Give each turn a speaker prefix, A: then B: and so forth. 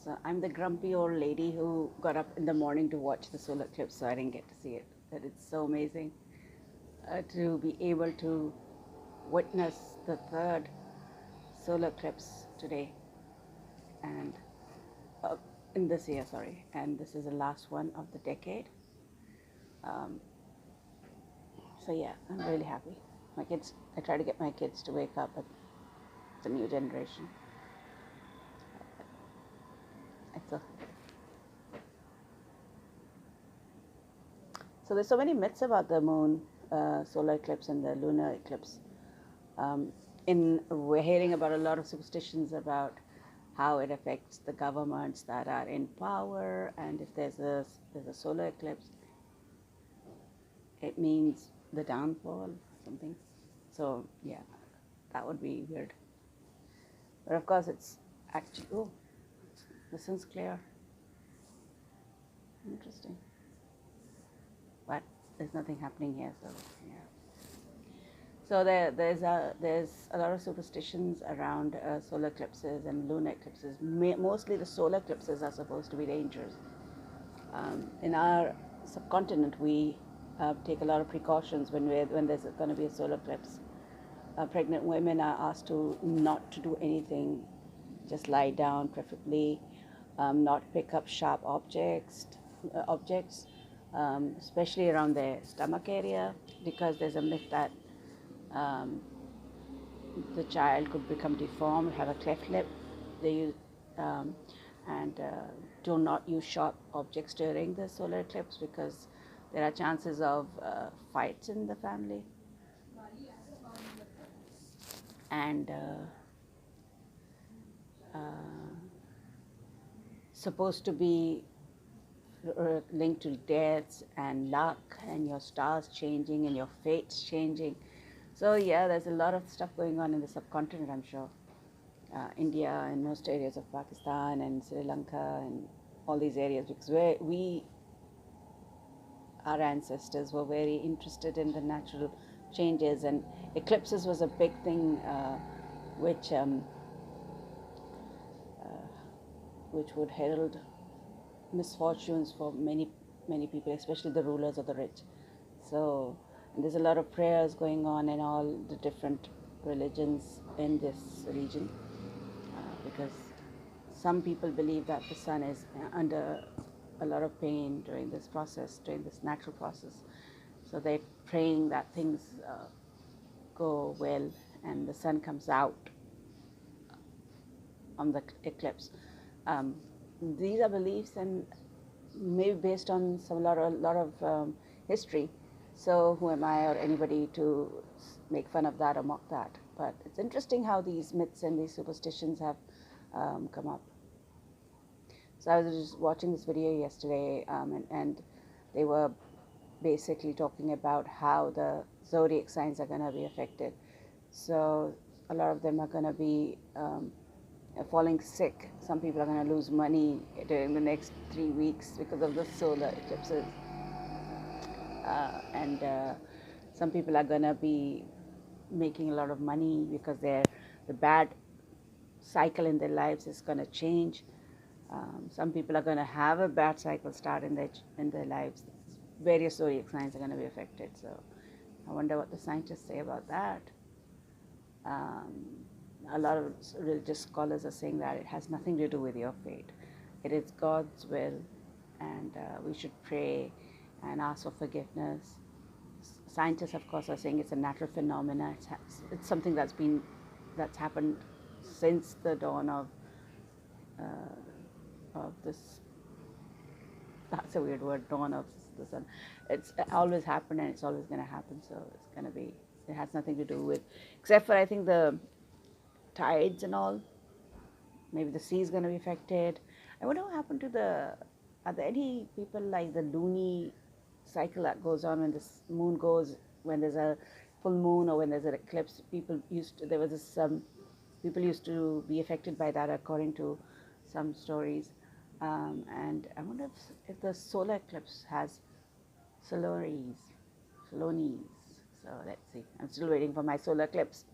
A: So I'm the grumpy old lady who got up in the morning to watch the solar eclipse, so I didn't get to see it. But it's so amazing to be able to witness the third solar eclipse today, and uh, in this year, sorry, and this is the last one of the decade. Um, so yeah, I'm really happy. My kids, I try to get my kids to wake up, but it's a new generation. It's a, so there's so many myths about the moon, solar eclipse, and the lunar eclipse. Um, we're hearing about a lot of superstitions about how it affects the governments that are in power, and if there's a solar eclipse, it means the downfall, something. So yeah, that would be weird. But of course, it's actually the sun's clear. Interesting, but there's nothing happening here, so yeah. So there's a lot of superstitions around solar eclipses and lunar eclipses. Mostly the solar eclipses are supposed to be dangerous. In our subcontinent, we take a lot of precautions when there's going to be a solar eclipse. Pregnant women are asked to not to do anything, just lie down, preferably, not pick up sharp objects, especially around their stomach area, because there's a myth that um, the child could become deformed, have a cleft lip. They use and do not use sharp objects during the solar eclipse because there are chances of fights in the family. And uh, supposed to be linked to deaths and luck and your stars changing and your fates changing. So yeah, there's a lot of stuff going on in the subcontinent, I'm sure. India and most areas of Pakistan and Sri Lanka and all these areas, because our ancestors were very interested in the natural changes, and eclipses was a big thing, which which would herald misfortunes for many people, especially the rulers or the rich. So there's a lot of prayers going on in all the different religions in this region, because some people believe that the sun is under a lot of pain during this process, during this natural process. So they're praying that things go well and the sun comes out on the eclipse. These are beliefs and maybe based on a lot of history. So who am I or anybody to make fun of that or mock that? But it's interesting how these myths and these superstitions have come up. So I was just watching this video yesterday, and they were basically talking about how the zodiac signs are going to be affected. So a lot of them are going to be falling sick. Some people are going to lose money during the next 3 weeks because of the solar eclipses. And some people are going to be making a lot of money because the bad cycle in their lives is going to change. Some people are going to have a bad cycle start in their lives. Various zodiac signs are going to be affected. So I wonder what the scientists say about that. A lot of religious scholars are saying that it has nothing to do with your fate. It is God's will, and we should pray and ask for forgiveness. Scientists, of course, are saying it's a natural phenomena. It's something that's happened since the dawn of this. That's a weird word, dawn of the sun. It's always happened, and it's always going to happen. So it's going to be. It has nothing to do with, except for I think the tides and all. Maybe the sea is going to be affected. I wonder what happened to are there any people like the Luni cycle that goes on when this moon goes, when there's a full moon or when there's an eclipse? People used to be affected by that according to some stories. And I wonder if the solar eclipse has Solonies. So let's see. I'm still waiting for my solar eclipse.